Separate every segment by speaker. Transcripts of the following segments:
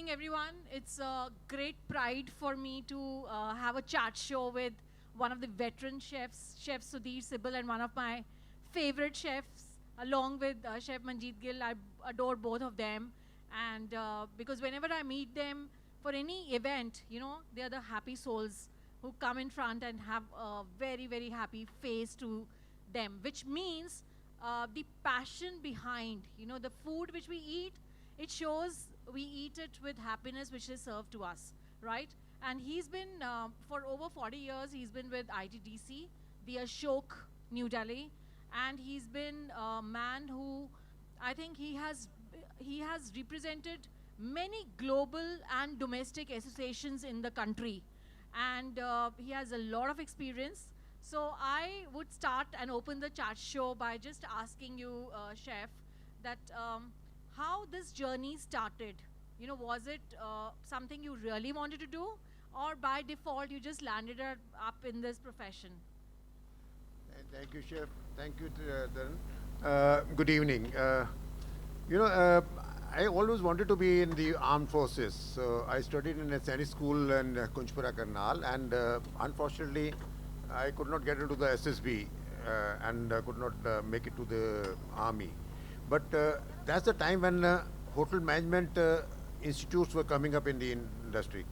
Speaker 1: morning, everyone. It's a great pride for me to have a chat show with one of the veteran chefs, Chef Sudhir Sibbal, and one of my favorite chefs, along with Chef Manjeet Gill. I adore both of them. And because whenever I meet them for any event, they are the happy souls who come in front and have a very, very happy face to them, which means the passion behind, the food which we eat, it shows we eat it with happiness which is served to us, right? And he's been, for over 40 years, he's been with ITDC, the Ashok, New Delhi, and he's been a man who, I think he has represented many global and domestic associations in the country. And he has a lot of experience. So I would start and open the chat show by just asking you, Chef, that how this journey started. Was it something you really wanted to do, or by default you just landed up in this profession?
Speaker 2: Thank you, Chef. Thank you, Taran. Good evening. I always wanted to be in the armed forces. So I studied in a Sainik school in Kunchpura, Karnal, and unfortunately, I could not get into the SSB and could not make it to the army. But that's the time when hotel management institutes were coming up in the industry.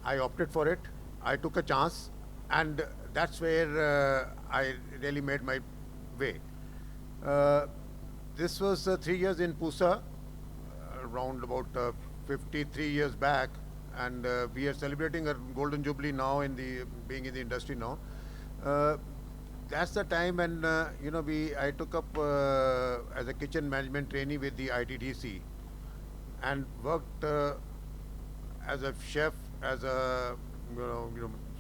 Speaker 2: I opted for it. I took a chance, and that's where I really made my way. This was 3 years in Pusa, around about 53 years back, and we are celebrating a golden jubilee now being in the industry now. That's the time when I took up as a kitchen management trainee with the ITDC, and worked as a chef, as a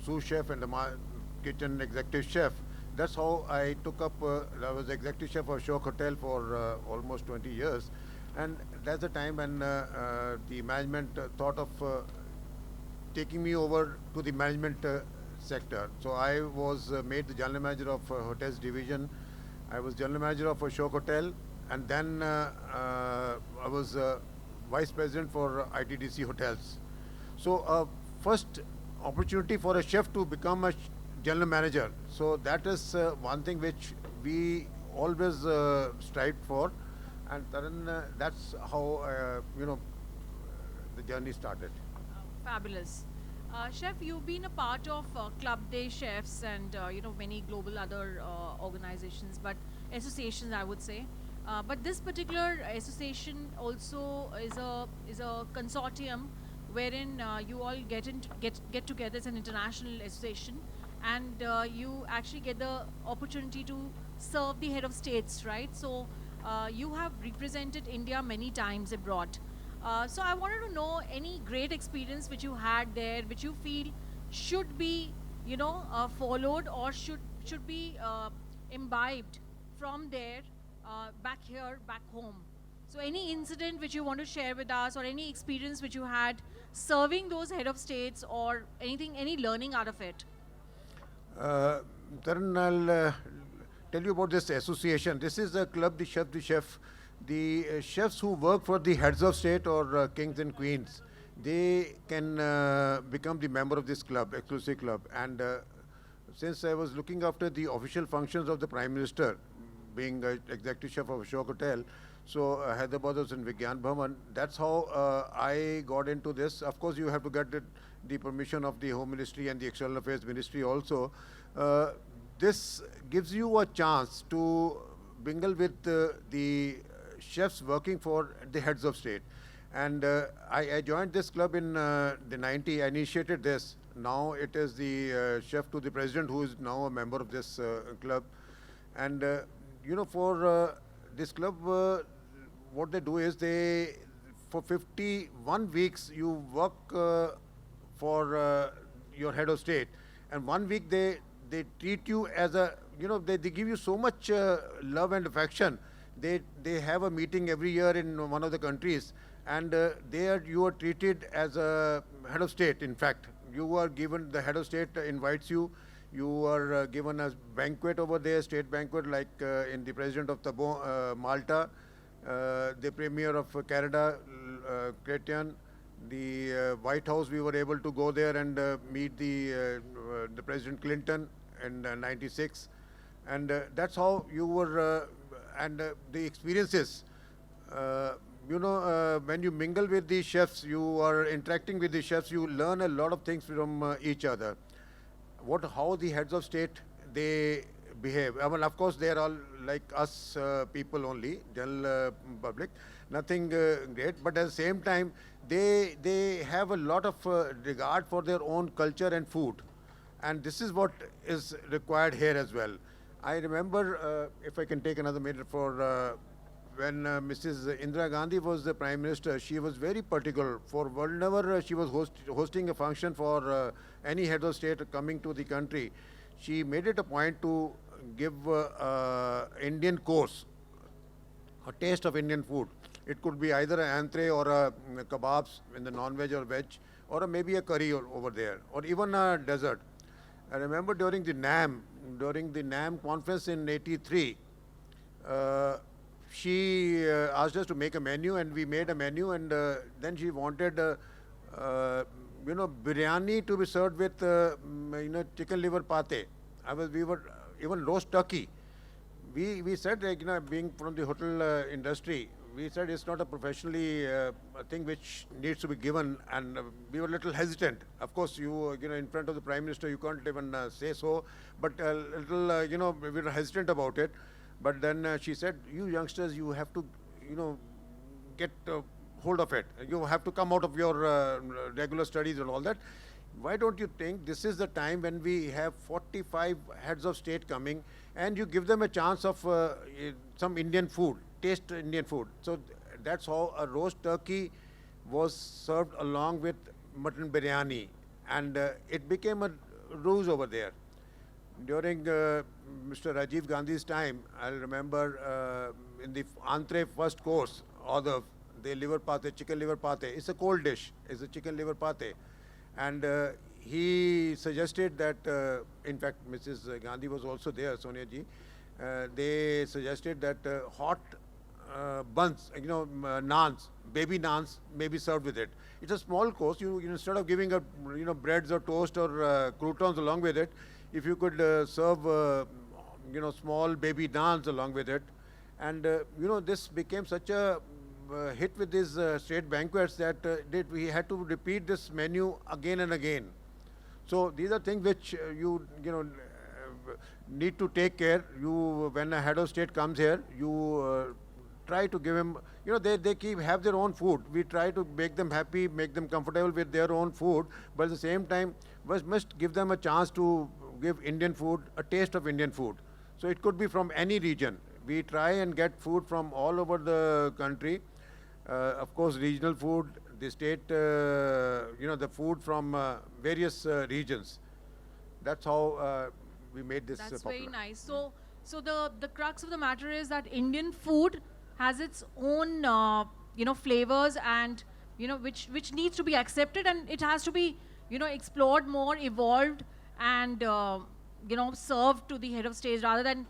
Speaker 2: sous chef and a kitchen executive chef. That's how I took up. I was executive chef of Ashok Hotel for almost 20 years, and that's the time when the management thought of taking me over to the management sector. So I was made the general manager of hotels division. I was general manager of Ashok Hotel, and then I was vice president for ITDC hotels. So first opportunity for a chef to become a general manager. So that is one thing which we always strived for, and Taran, that's how the journey started.
Speaker 1: Fabulous. Chef, you've been a part of Club Day Chefs and many global other organizations, but associations, I would say. But this particular association also is a consortium wherein you all get together as an international association, and you actually get the opportunity to serve the head of states, right? So you have represented India many times abroad. So I wanted to know any great experience which you had there, which you feel should be, followed, or should be imbibed from there back here, back home. So any incident which you want to share with us, or any experience which you had serving those head of states, or anything, any learning out of it?
Speaker 2: Taran, I'll tell you about this association. This is a club, the chef. The chefs who work for the heads of state or kings and queens, they can become the member of this club, exclusive club. And since I was looking after the official functions of the Prime Minister, being executive chef of Ashok Hotel, so Hyderabad was in Vigyan Bhavan. That's how I got into this. Of course, you have to get the permission of the Home Ministry and the External Affairs Ministry also. This gives you a chance to mingle with the chefs working for the heads of state. And I joined this club in the 90s. I initiated this. Now it is the chef to the president who is now a member of this club. And for this club, what they do is for 51 weeks you work for your head of state, and 1 week they treat you as a, they give you so much love and affection. They have a meeting every year in one of the countries, and there you are treated as a head of state. In fact, you are given, the head of state invites you. You are given a banquet over there, state banquet, like in the president of Malta, the premier of Canada Chrétien, the White House, we were able to go there and meet the President Clinton in '96, and that's how you were, and the experiences. When you mingle with the chefs, you are interacting with the chefs, you learn a lot of things from each other. How the heads of state, they behave. I mean, of course, they are all like us people only, general public, nothing great. But at the same time, they have a lot of regard for their own culture and food. And this is what is required here as well. I remember, if I can take another minute for when Mrs. Indira Gandhi was the Prime Minister, she was very particular for whenever she was hosting a function for any head of state coming to the country. She made it a point to give Indian course, a taste of Indian food. It could be either an entree or a kebabs in the non-veg or veg, or maybe a curry over there, or even a dessert. I remember during the NAM conference in '83, she asked us to make a menu, and we made a menu, and then she wanted biryani to be served with chicken liver pate. We were even roast turkey. We said, being from the hotel industry, we said it's not a professionally thing which needs to be given, and we were a little hesitant. Of course, in front of the Prime Minister, you can't even say so, but a little, we were hesitant about it. But then she said, you youngsters, you have to, get hold of it. You have to come out of your regular studies and all that. Why don't you think this is the time when we have 45 heads of state coming, and you give them a chance of some Indian food, taste Indian food. So that's how a roast turkey was served along with mutton biryani, and it became a ruse over there. During Mr. Rajiv Gandhi's time, I remember in the entree first course, or the liver pate, chicken liver pate, it's a cold dish, it's a chicken liver pate. And he suggested that, in fact, Mrs. Gandhi was also there, Sonia ji. They suggested that hot buns, naans, baby naans, may be served with it. It's a small course. You instead of giving breads or toast or croutons along with it, if you could serve small baby naans along with it, and this became such a hit with these state banquets that we had to repeat this menu again and again. So these are things which you need to take care. When a head of state comes here, you try to give him, they have their own food. We try to make them happy, make them comfortable with their own food, but at the same time, we must give them a chance to give Indian food, a taste of Indian food. So it could be from any region. We try and get food from all over the country. Of course, regional food, the state, the food from various regions. That's how we made this
Speaker 1: That's
Speaker 2: popular.
Speaker 1: very nice. So the crux of the matter is that Indian food has its own, flavors, and which needs to be accepted, and it has to be, explored more, evolved, and served to the head of state rather than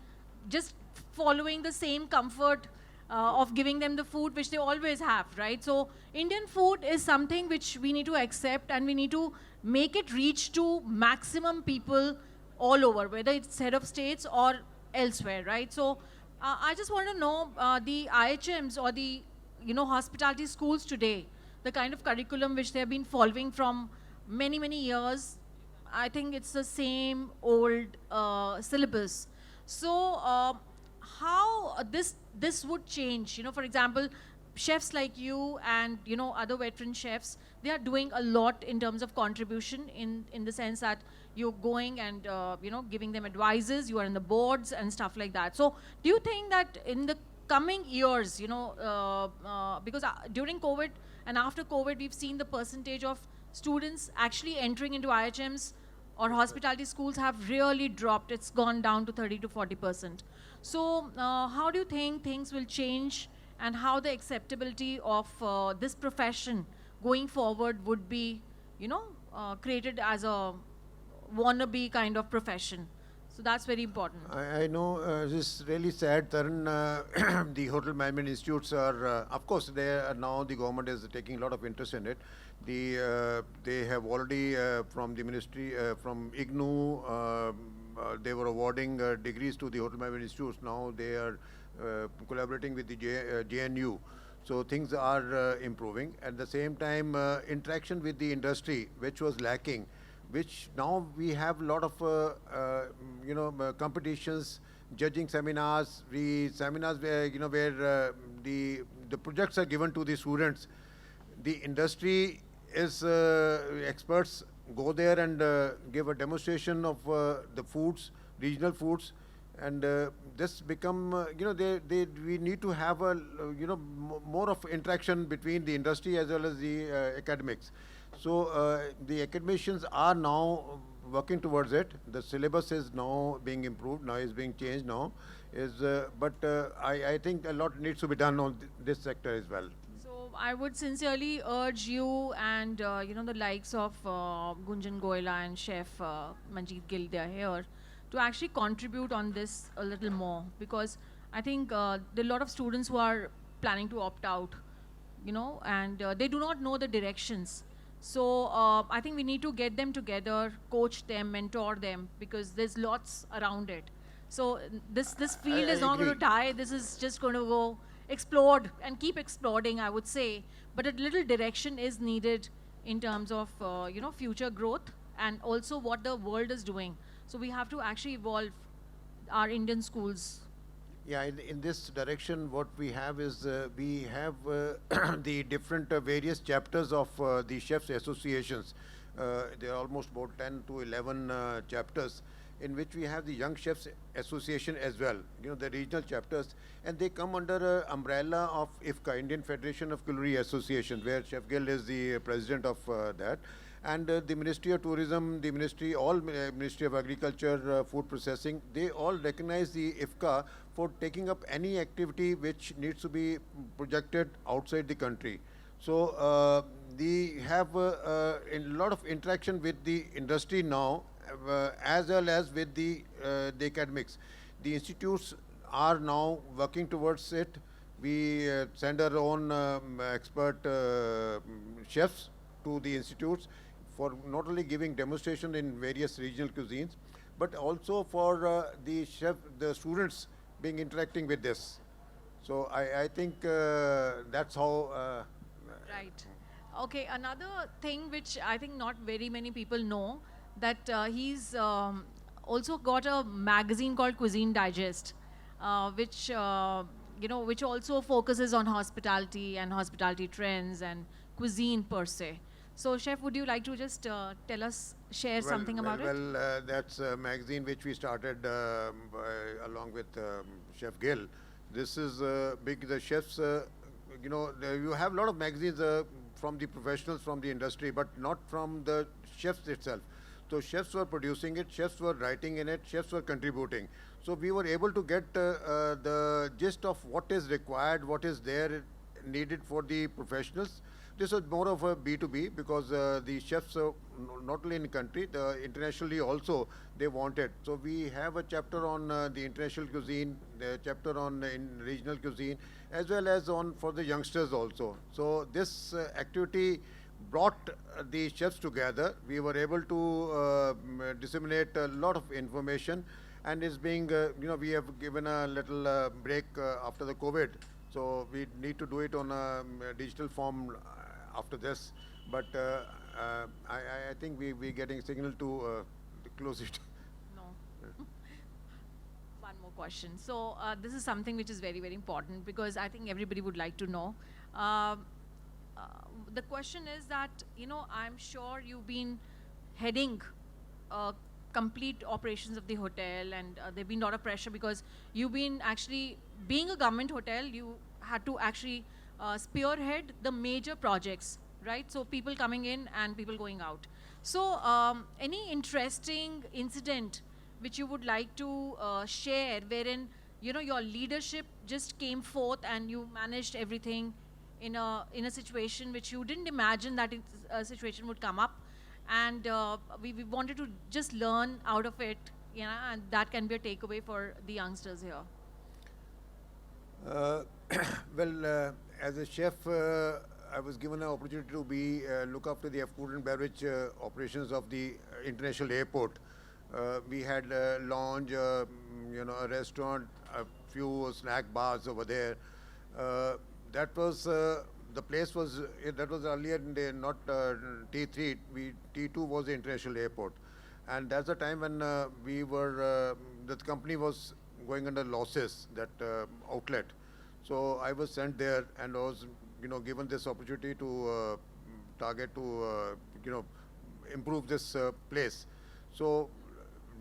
Speaker 1: just following the same comfort of giving them the food which they always have, right? So Indian food is something which we need to accept, and we need to make it reach to maximum people all over, whether it's head of states or elsewhere, right? So I just want to know the IHMs or the hospitality schools today, the kind of curriculum which they have been following from many years. I think it's the same old syllabus. So how this would change? For example, chefs like you and other veteran chefs, they are doing a lot in terms of contribution in the sense that you're going and giving them advices, you are in the boards and stuff like that. So do you think that in the coming years, because during COVID and after COVID, we've seen the percentage of students actually entering into IHMs or hospitality schools have really dropped. It's gone down to 30 to 40%. So how do you think things will change, and how the acceptability of this profession going forward would be, created as a wannabe kind of profession? So that's very important.
Speaker 2: I know this is really sad, Taran. The hotel management institutes are, of course, they are now the government is taking a lot of interest in it. They have already from the ministry, from IGNU, they were awarding degrees to the hotel management institutes. Now they are collaborating with the JNU. So things are improving. At the same time, interaction with the industry, which was lacking, which now we have a lot of competitions, judging seminars, seminars where the projects are given to the students. The industry is experts go there and give a demonstration of the foods, regional foods, and this become we need to have a more of interaction between the industry as well as the academics. So the academicians are now working towards it. The syllabus is now being improved, now is being changed now. I think a lot needs to be done on this sector as well.
Speaker 1: So I would sincerely urge you and the likes of Gunjan Goyla and Chef Manjeet Gill, they are here, to actually contribute on this a little more, because I think there are a lot of students who are planning to opt out, and they do not know the directions. So I think we need to get them together, coach them, mentor them, because there's lots around it. So this field is not going to die. This is just going to go explode and keep exploding, I would say. But a little direction is needed in terms of future growth and also what the world is doing. So we have to actually evolve our Indian schools.
Speaker 2: Yeah, in this direction, what we have is we have the different various chapters of the chefs associations. There are almost about 10 to 11 chapters, in which we have the Young Chefs Association as well, the regional chapters, and they come under an umbrella of IFCA, Indian Federation of Culinary Association, where Chef Gill is the president of that. And the Ministry of Tourism, the Ministry of Agriculture, Food Processing, they all recognize the IFCA for taking up any activity which needs to be projected outside the country. So they have a lot of interaction with the industry now, as well as with the academics. The institutes are now working towards it. We send our own expert chefs to the institutes for not only giving demonstration in various regional cuisines, but also for the students being interacting with this. So I think that's how.
Speaker 1: Right. Okay, another thing which I think not very many people know, that he's also got a magazine called Cuisine Digest, which which also focuses on hospitality and hospitality trends and cuisine per se. So, Chef, would you like to just tell us, share something about it?
Speaker 2: Well, that's a magazine which we started along with Chef Gill. This is big. The chefs, you have a lot of magazines from the professionals, from the industry, but not from the chefs itself. So chefs were producing it, chefs were writing in it, chefs were contributing. So we were able to get the gist of what is required, what is there needed for the professionals. This was more of a B2B, because the chefs, not only in the country, internationally also, they want it. So we have a chapter on the international cuisine, the chapter on in regional cuisine, as well as on for the youngsters also. So this activity brought the chefs together. We were able to disseminate a lot of information, and is being, we have given a little break after the COVID. So we need to do it on a digital form after this. But I think we're getting signal to close it.
Speaker 1: No. One more question. So this is something which is very, very important, because I think everybody would like to know. The question is that, I'm sure you've been heading complete operations of the hotel, and there've been a lot of pressure, because you've been actually, being a government hotel, you had to actually spearhead the major projects, right? So people coming in and people going out. So any interesting incident which you would like to share, wherein, your leadership just came forth and you managed everything in a situation which you didn't imagine that a situation would come up, and we wanted to just learn out of it, and that can be a takeaway for the youngsters here.
Speaker 2: Well, as a chef, I was given an opportunity to be look after the food and beverage operations of the international airport. We had a lounge, a restaurant, a few snack bars over there. That was the place was that was earlier in the not T3. T2 was the international airport, and that's the time when we were the company was going under losses, that outlet. So I was sent there and I was given this opportunity to target to improve this place. So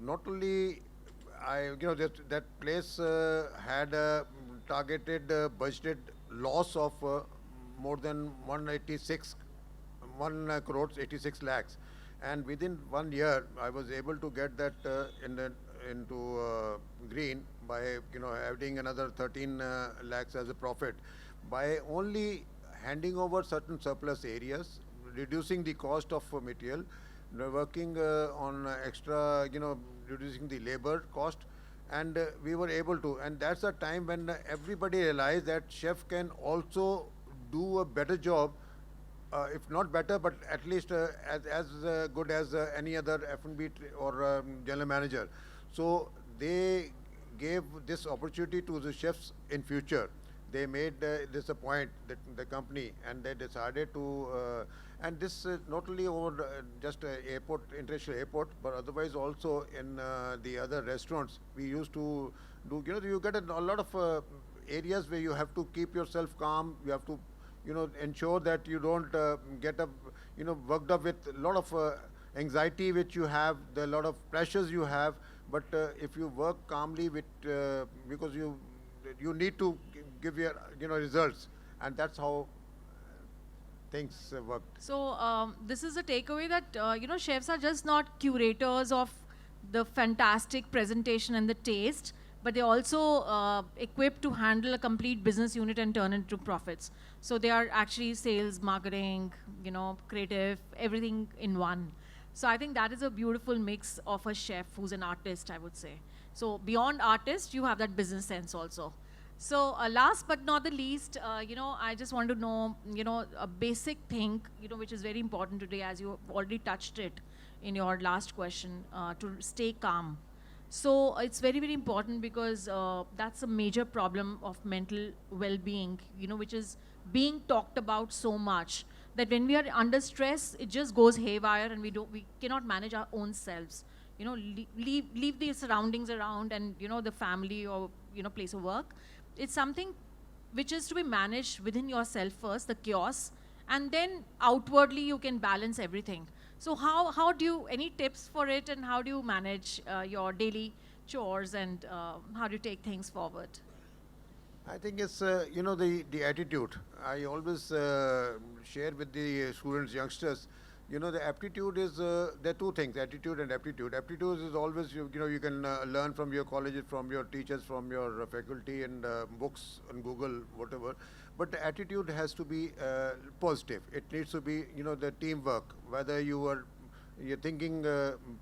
Speaker 2: not only that place had a targeted budgeted loss of more than 1 crores 86 lakhs, and within 1 year I was able to get that into green by adding another 13 lakhs as a profit by only handing over certain surplus areas, reducing the cost of material, working on extra, reducing the labor cost, and we were able to. And that's a time when everybody realized that chef can also do a better job, if not better, but at least as good as any other F&B or general manager. So they gave this opportunity to the chefs in future. They made this a point, that the company, and they decided to, and this not only over just airport, international airport, but otherwise also in the other restaurants. We used to do, you get a lot of areas where you have to keep yourself calm. You have to, ensure that you don't get up, worked up with a lot of anxiety which you have, the lot of pressures you have. But if you work calmly with, because you need to give your results, and that's how things work.
Speaker 1: So this is a takeaway that chefs are just not curators of the fantastic presentation and the taste, but they're also equipped to handle a complete business unit and turn it into profits. So they are actually sales, marketing, creative, everything in one. So I think that is a beautiful mix of a chef who's an artist, I would say. So beyond artist, you have that business sense also. So last but not the least, I just want to know, a basic thing, which is very important today, as you already touched it in your last question, to stay calm. So it's very, very important because that's a major problem of mental well-being, which is being talked about so much, that when we are under stress, it just goes haywire and we cannot manage our own selves. Leave the surroundings around and, the family or, place of work. It's something which is to be managed within yourself first, the chaos, and then outwardly you can balance everything. So how do you, any tips for it, and how do you manage your daily chores, and how do you take things forward?
Speaker 2: I think it's, the attitude. I always share with the students, youngsters, the aptitude is, there are two things, attitude and aptitude. Aptitude is always, you can learn from your colleges, from your teachers, from your faculty, and books on Google, whatever. But the attitude has to be positive. It needs to be, the teamwork, whether you're thinking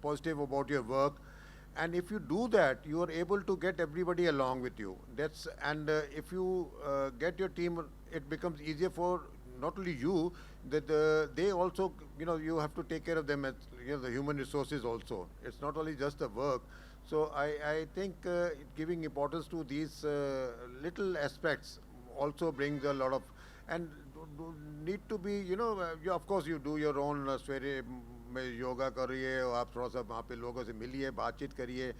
Speaker 2: positive about your work. And if you do that, you are able to get everybody along with you. And if you get your team, it becomes easier for not only you, that they also, you have to take care of them as, the human resources also. It's not only just the work. So I think giving importance to these little aspects also brings a lot of, and need to be, of course you do your own सवेरे में योगा करिए और आप थोड़ा सा वहाँ पे लोगों से मिलिए, बातचीत करिए,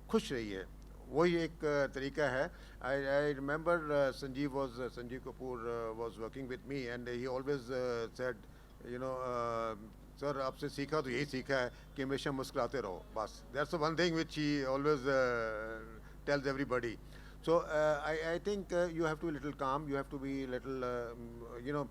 Speaker 2: खुश रहिए, वही एक तरीका है. I remember Sanjeev Kapoor was working with me, and he always said, sir, आपसे सीखा तो यही सीखा है कि हमेशा मुस्कुराते रहो, बस. That's the one thing which he always tells everybody. So I think you have to be a little calm, you have to be a little,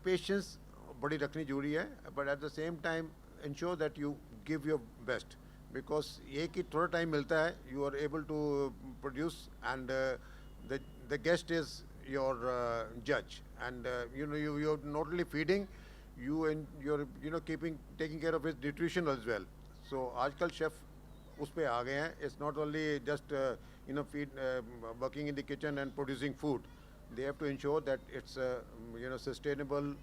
Speaker 2: patience बड़ी रखनी जरूरी है, but at the same time ensure that you give your best, because एक ही थोड़ा time मिलता है, you are able to produce, and the guest is your judge, and you're not only feeding, you're taking care of his nutrition as well. So आजकल chef उस पे आ गए हैं. It's not only just working in the kitchen and producing food. They have to ensure that it's sustainable,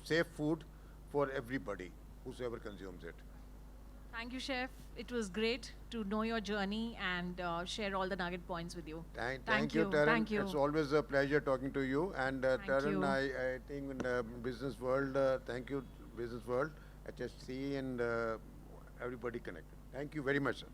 Speaker 2: safe food for everybody, whosoever consumes it.
Speaker 1: Thank you, Chef. It was great to know your journey and share all the nugget points with you.
Speaker 2: Thank you, Taran.
Speaker 1: Thank you.
Speaker 2: It's always a pleasure talking to you. And Taran,
Speaker 1: you.
Speaker 2: I think in the business world, thank you, business world, HHC, and everybody connected. Thank you very much, sir.